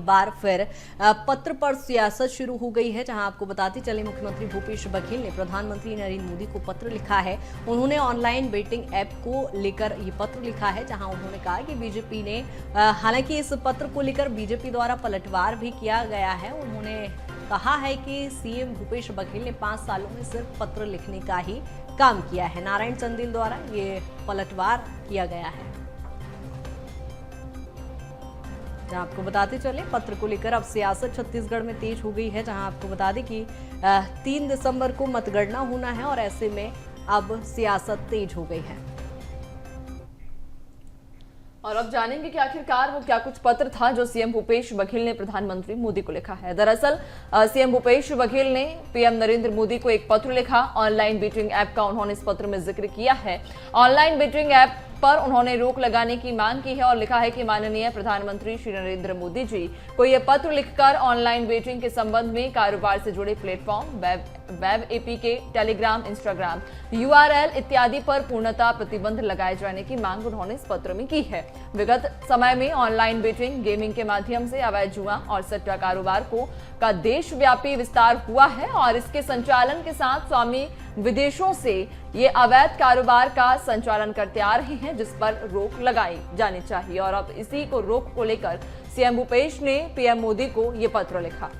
बार फिर पत्र पर सियासत शुरू हो गई है, जहां आपको बताते चले मुख्यमंत्री भूपेश बघेल ने प्रधानमंत्री नरेंद्र मोदी को पत्र लिखा है। उन्होंने ऑनलाइन बेटिंग ऐप को लेकर ये पत्र लिखा है, जहां उन्होंने कहा कि बीजेपी ने हालांकि इस पत्र को लेकर बीजेपी द्वारा पलटवार भी किया गया है। उन्होंने कहा है कि सीएम भूपेश बघेल ने 5 सालों में सिर्फ पत्र लिखने का ही काम किया है। नारायण चंदेल द्वारा ये पलटवार किया गया है। जहां आपको बताते चले पत्र को लेकर अब सियासत छत्तीसगढ़ में तेज हो गई है, जहां आपको बता दें कि 3 दिसंबर को मतगणना होना है और ऐसे में अब सियासत तेज हो गई है। और अब जानेंगे कि आखिरकार वो क्या कुछ पत्र था जो सीएम भूपेश बघेल ने प्रधानमंत्री मोदी को लिखा है। दरअसल सीएम भूपेश बघेल ने पीएम नरेंद्र मोदी को एक पत्र लिखा। ऑनलाइन बेटिंग ऐप का उन्होंने इस पत्र में जिक्र किया है। ऑनलाइन बेटिंग ऐप पर उन्होंने रोक लगाने की मांग की है और लिखा है कि माननीय प्रधानमंत्री श्री नरेंद्र मोदी जी को यह पत्र लिखकर ऑनलाइन बेटिंग के संबंध में कारोबार से जुड़े platform, web APK, Telegram, Instagram, URL इत्यादि पर पूर्णतः प्रतिबंध लगाए जाने की मांग उन्होंने इस पत्र में की है। विगत समय में ऑनलाइन बेटिंग, गेमिंग के माध्यम से अवैध जुआ और सट्टा कारोबार का देशव्यापी विस्तार हुआ है और इसके संचालन के साथ स्वामी विदेशों से ये अवैध कारोबार का संचालन करते आ रहे हैं, जिस पर रोक लगाई जानी चाहिए। और अब इसी को रोक को लेकर सीएम भूपेश ने पीएम मोदी को ये पत्र लिखा।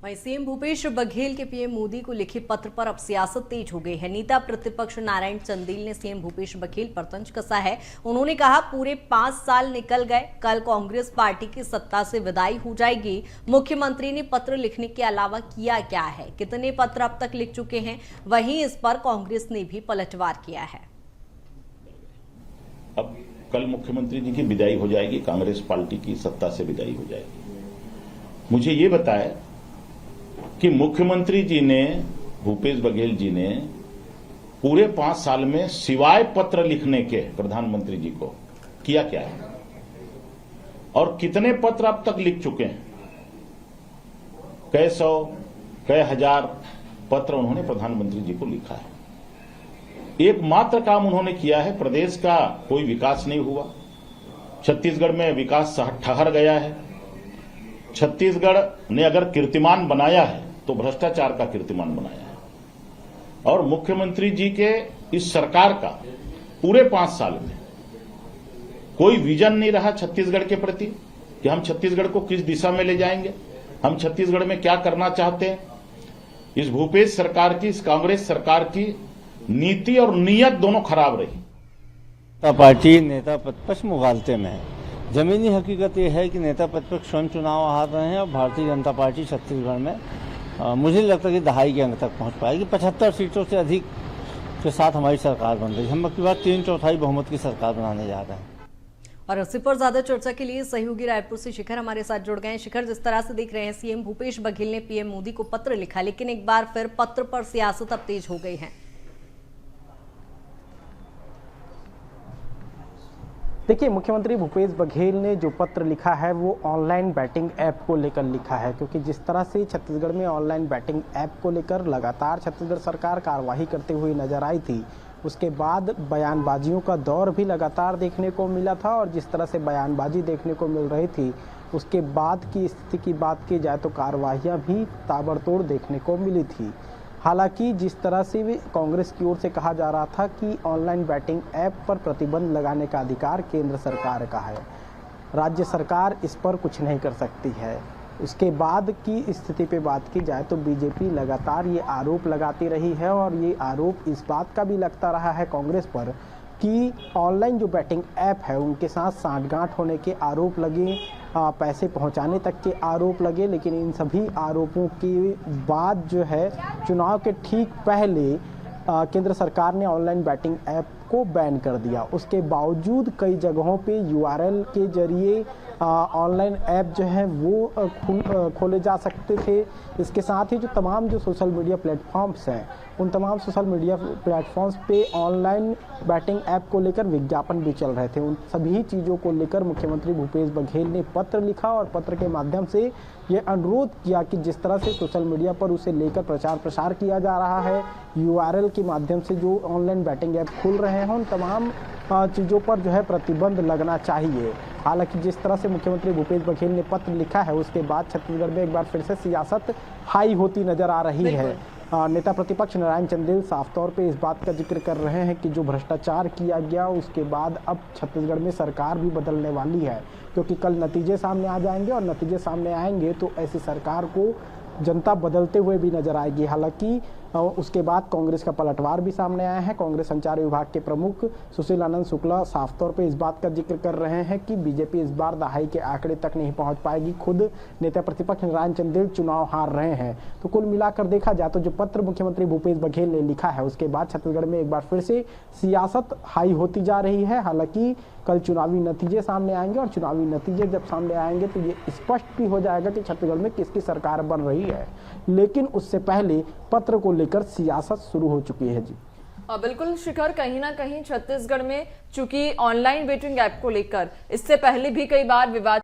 वहीं सीएम भूपेश बघेल के पीएम मोदी को लिखे पत्र पर अब सियासत तेज हो गई है। नेता प्रतिपक्ष नारायण चंदेल ने सीएम भूपेश बघेल पर तंज कसा है। उन्होंने कहा पूरे 5 साल निकल गए, कल कांग्रेस पार्टी की सत्ता से विदाई हो जाएगी। मुख्यमंत्री ने पत्र लिखने के अलावा किया क्या है, कितने पत्र अब तक लिख चुके हैं, वहीं इस पर कांग्रेस ने भी पलटवार किया है। अब कल मुख्यमंत्री जी की विदाई हो जाएगी, कांग्रेस पार्टी की सत्ता से विदाई हो जाएगी। मुझे ये बताया कि मुख्यमंत्री जी ने, भूपेश बघेल जी ने पूरे 5 साल में सिवाय पत्र लिखने के प्रधानमंत्री जी को किया क्या है और कितने पत्र अब तक लिख चुके हैं। कई सौ, कई हजार पत्र उन्होंने प्रधानमंत्री जी को लिखा है। एकमात्र काम उन्होंने किया है, प्रदेश का कोई विकास नहीं हुआ, छत्तीसगढ़ में विकास ठहर गया है। छत्तीसगढ़ ने अगर कीर्तिमान बनाया है तो भ्रष्टाचार का कीर्तिमान बनाया है। और मुख्यमंत्री जी के इस सरकार का पूरे 5 साल में कोई विजन नहीं रहा छत्तीसगढ़ के प्रति कि हम छत्तीसगढ़ को किस दिशा में ले जाएंगे, हम छत्तीसगढ़ में क्या करना चाहते हैं। इस भूपेश सरकार की, इस कांग्रेस सरकार की नीति और नीयत दोनों खराब रही। पार्टी नेता प्रतिपक्ष मुगालते में है। जमीनी हकीकत यह है कि नेता प्रतिपक्ष स्वयं चुनाव हार रहे हैं और भारतीय जनता पार्टी छत्तीसगढ़ में मुझे नहीं लगता कि दहाई के अंक तक पहुंच पाएगी। 75 सीटों से अधिक के साथ हमारी सरकार बन रही है। हम अगली बार 3/4 बहुमत की सरकार बनाने जा रहे हैं। और इसी पर ज्यादा चर्चा के लिए सहयोगी रायपुर से शिखर हमारे साथ जुड़ गए। शिखर, जिस तरह से देख रहे हैं सीएम भूपेश बघेल ने पीएम मोदी को पत्र लिखा, लेकिन एक बार फिर पत्र पर सियासत अब तेज हो गई है। देखिए, मुख्यमंत्री भूपेश बघेल ने जो पत्र लिखा है वो ऑनलाइन बैटिंग ऐप को लेकर लिखा है, क्योंकि जिस तरह से छत्तीसगढ़ में ऑनलाइन बैटिंग ऐप को लेकर लगातार छत्तीसगढ़ सरकार कार्रवाई करते हुए नजर आई थी, उसके बाद बयानबाजियों का दौर भी लगातार देखने को मिला था। और जिस तरह से बयानबाजी देखने को मिल रही थी, उसके बाद की स्थिति की बात की जाए तो कार्रवाइयाँ भी ताबड़तोड़ देखने को मिली थी। हालांकि जिस तरह से भी कांग्रेस की ओर से कहा जा रहा था कि ऑनलाइन बैटिंग ऐप पर प्रतिबंध लगाने का अधिकार केंद्र सरकार का है, राज्य सरकार इस पर कुछ नहीं कर सकती है। उसके बाद की स्थिति पे बात की जाए तो बीजेपी लगातार ये आरोप लगाती रही है और ये आरोप इस बात का भी लगता रहा है कांग्रेस पर कि ऑनलाइन जो बैटिंग ऐप है उनके साथ सांठगांठ होने के आरोप लगे, पैसे पहुंचाने तक के आरोप लगे। लेकिन इन सभी आरोपों के बाद जो है चुनाव के ठीक पहले केंद्र सरकार ने ऑनलाइन बैटिंग ऐप को बैन कर दिया। उसके बावजूद कई जगहों पे यूआरएल के जरिए ऑनलाइन ऐप जो है वो खोले जा सकते थे। इसके साथ ही जो तमाम जो सोशल मीडिया प्लेटफॉर्म्स हैं, उन तमाम सोशल मीडिया प्लेटफॉर्म्स पे ऑनलाइन बैटिंग ऐप को लेकर विज्ञापन भी चल रहे थे। उन सभी चीज़ों को लेकर मुख्यमंत्री भूपेश बघेल ने पत्र लिखा और पत्र के माध्यम से ये अनुरोध किया कि जिस तरह से सोशल मीडिया पर उसे लेकर प्रचार प्रसार किया जा रहा है, यूआरएल के माध्यम से जो ऑनलाइन बैटिंग ऐप खुल रहे हैं, उन तमाम चीज़ों पर जो है प्रतिबंध लगना चाहिए। हालांकि जिस तरह से मुख्यमंत्री भूपेश बघेल ने पत्र लिखा है उसके बाद छत्तीसगढ़ में एक बार फिर से सियासत हाई होती नजर आ रही है। नेता प्रतिपक्ष नारायण चंदेल साफ तौर पे इस बात का जिक्र कर रहे हैं कि जो भ्रष्टाचार किया गया उसके बाद अब छत्तीसगढ़ में सरकार भी बदलने वाली है, क्योंकि कल नतीजे सामने आ जाएंगे और नतीजे सामने आएंगे तो ऐसी सरकार को जनता बदलते हुए भी नजर आएगी। हालांकि उसके बाद कांग्रेस का पलटवार भी सामने आया है। कांग्रेस संचार विभाग के प्रमुख सुशील आनंद शुक्ला साफ तौर पे इस बात का जिक्र कर रहे हैं कि बीजेपी इस बार दहाई के आंकड़े तक नहीं पहुंच पाएगी। खुद नेता प्रतिपक्ष नारायण चंदेल चुनाव हार रहे हैं। तो कुल मिलाकर देखा जाए तो जो पत्र मुख्यमंत्री भूपेश बघेल ने लिखा है उसके बाद छत्तीसगढ़ में एक बार फिर से सियासत हाई होती जा रही है। हालांकि कल चुनावी नतीजे सामने आएंगे और चुनावी नतीजे जब सामने आएंगे तो ये स्पष्ट भी हो जाएगा कि छत्तीसगढ़ में किसकी सरकार बन रही है। लेकिन उससे पहले पत्र को लेकर सियासत शुरू हो चुकी है जी। बिल्कुल शिखर, कहीं ना कहीं छत्तीसगढ़ में चूंकि ऑनलाइन वोटिंग ऐप को लेकर इससे पहले भी कई बार विवाद